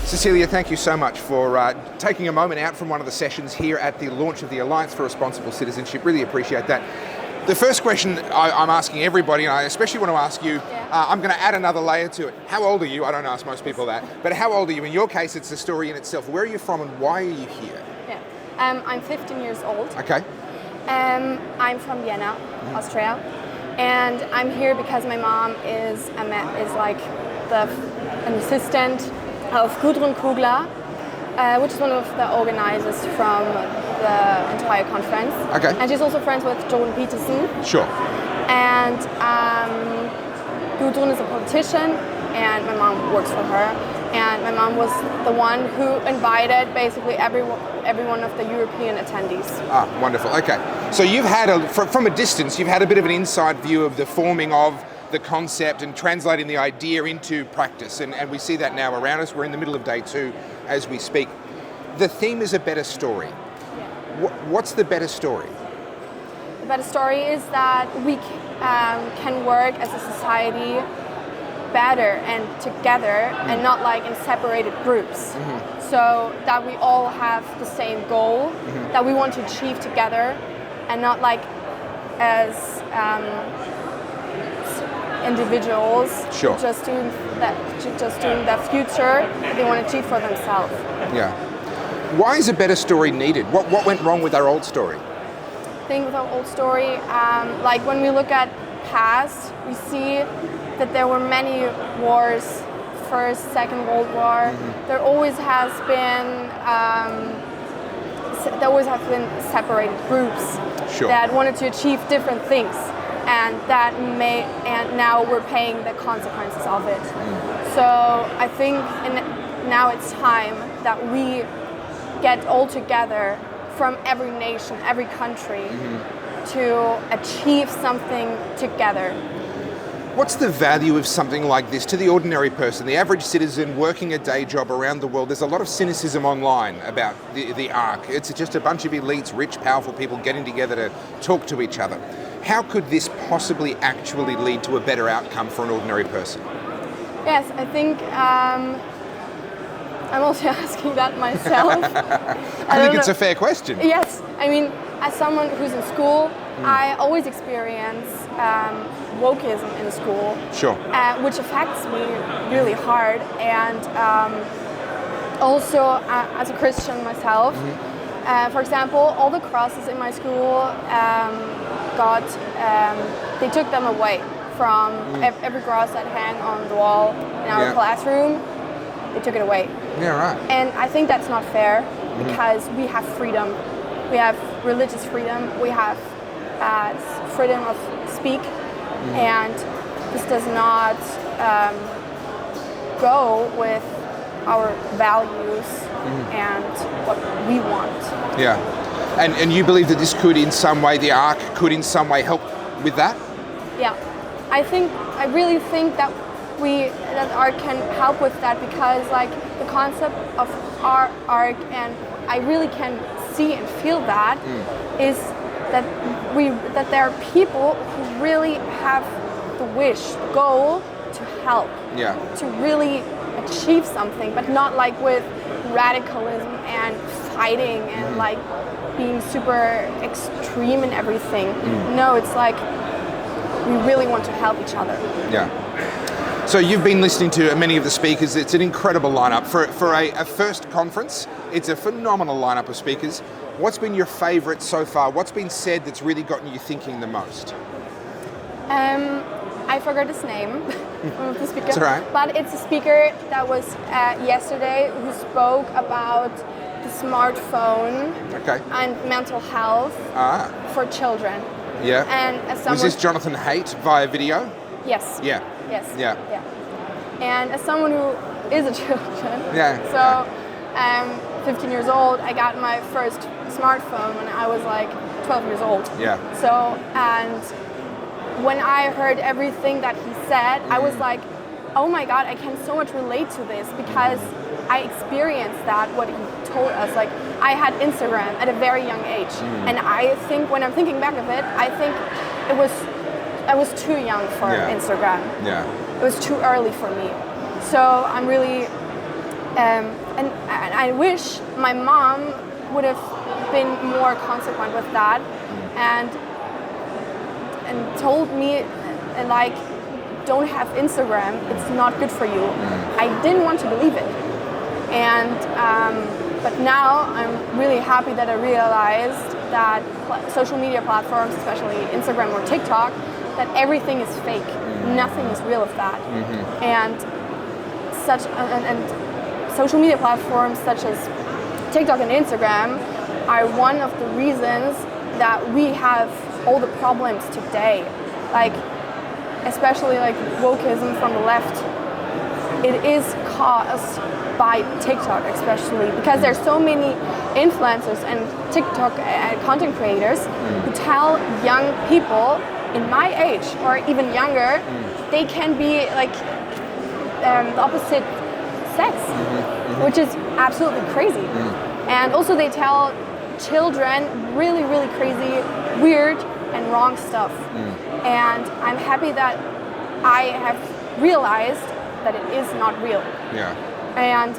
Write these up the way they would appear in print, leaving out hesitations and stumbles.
Cecilia, thank you so much for taking a moment out from one of the sessions here at the launch of the Alliance for Responsible Citizenship. Really appreciate that. The first question I'm asking everybody, and I especially want to ask you, I'm going to add another layer to it. How old are you? I don't ask most people that, but how old are you? In your case, it's a story in itself. Where are you from and why are you here? Yeah, I'm 15 years old. Okay. I'm from Vienna, Austria, and I'm here because my mom is like an assistant of Gudrun Kugler, which is one of the organizers from the entire conference. Okay. And she's also friends with Jordan Peterson. Sure. And Gudrun is a politician, and my mom works for her. And my mom was the one who invited basically every one of the European attendees. Ah, wonderful. Okay. So you've had, from a distance, you've had a bit of an inside view of the forming of the concept and translating the idea into practice. And we see that now around us. We're in the middle of day 2 as we speak. The theme is a better story. Yeah. What's the better story? The better story is that we can work as a society better and together and not like in separated groups. So that we all have the same goal that we want to achieve together and not like as individuals just doing the future they want to achieve for themselves. Yeah. Why is a better story needed? What went wrong with our old story? I think with our old story, like when we look at past, we see that there were many wars, First, Second World War. There always have been separated groups that wanted to achieve different things. And now we're paying the consequences of it. So I think now it's time that we get all together from every nation, every country, to achieve something together. What's the value of something like this to the ordinary person, the average citizen working a day job around the world? There's a lot of cynicism online about the ARC. It's just a bunch of elites, rich, powerful people getting together to talk to each other. How could this possibly actually lead to a better outcome for an ordinary person? Yes, I think I'm also asking that myself. I think it's a fair question. Yes, I mean, as someone who's in school, I always experience wokeism in school, which affects me really hard. And also, as a Christian myself, for example, all the crosses in my school they took them away from every cross that hang on the wall in our classroom. They took it away. Yeah, right. And I think that's not fair because we have freedom. We have religious freedom. We have freedom of speak, and this does not go with our values and what we want. Yeah. And you believe that this could in some way, the ARC could in some way help with that? Yeah. I really think that ARC can help with that because like the concept of our ARC, and I really can see and feel that, is that there are people who really have the wish, the goal to help, to really achieve something, but not like with radicalism and fighting and like being super extreme in everything. No, it's like we really want to help each other. Yeah. So you've been listening to many of the speakers. It's an incredible lineup. For a first conference, it's a phenomenal lineup of speakers. What's been your favorite so far? What's been said that's really gotten you thinking the most? I forgot his name of the speaker. It's all right. But it's a speaker that was yesterday who spoke about the smartphone and mental health for children. Yeah. And as someone, was this Jonathan Haidt via video? Yes. Yeah. Yes. Yeah. Yeah. And as someone who is a children, 15 years old, I got my first smartphone when I was like 12 years old. Yeah. So, and when I heard everything that he said, I was like, oh my God, I can so much relate to this because I experienced that, what he told us. Like, I had Instagram at a very young age. And I think, when I'm thinking back of it, I think I was too young for Instagram. Yeah. It was too early for me. So I'm really And I wish my mom would have been more consequent with that, and told me like, don't have Instagram, it's not good for you. I didn't want to believe it, and but now I'm really happy that I realized that social media platforms, especially Instagram or TikTok, that everything is fake, nothing is real of that, and social media platforms such as TikTok and Instagram are one of the reasons that we have all the problems today, like especially like wokeism from the left. It is caused by TikTok, especially because there's so many influencers and TikTok content creators who tell young people in my age or even younger they can be like the opposite sex, which is absolutely crazy. And also they tell children really, really crazy, weird and wrong stuff. And I'm happy that I have realized that it is not real. Yeah. And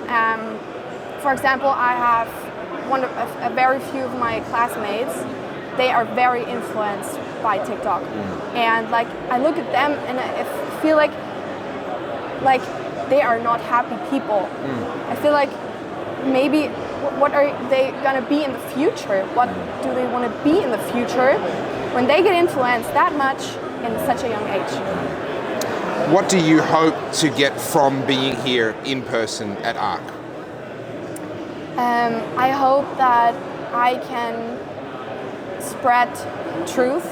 for example, I have a very few of my classmates, they are very influenced by TikTok. And like I look at them and I feel like they are not happy people. I feel like maybe what are they gonna be in the future? What do they want to be in the future when they get influenced that much in such a young age? What do you hope to get from being here in person at ARC? I hope that I can spread truth,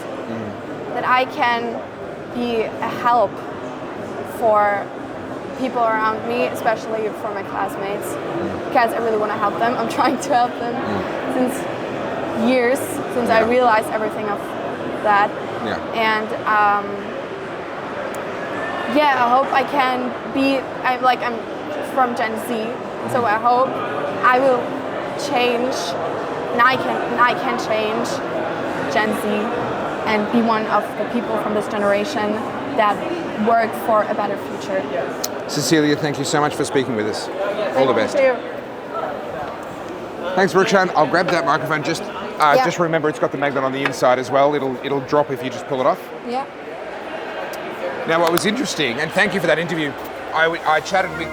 that I can be a help for people around me, especially for my classmates, because I really want to help them. I'm trying to help them since years, since I realized everything of that. And I hope I can be, I'm from Gen Z, so I hope I will change, and I can change Gen Z and be one of the people from this generation that work for a better future. Cecilia, thank you so much for speaking with us. All the best. Thank you. Thanks, Brookshan. I'll grab that microphone. Just remember, it's got the magnet on the inside as well. It'll drop if you just pull it off. Yeah. Now, what was interesting, and thank you for that interview, I chatted with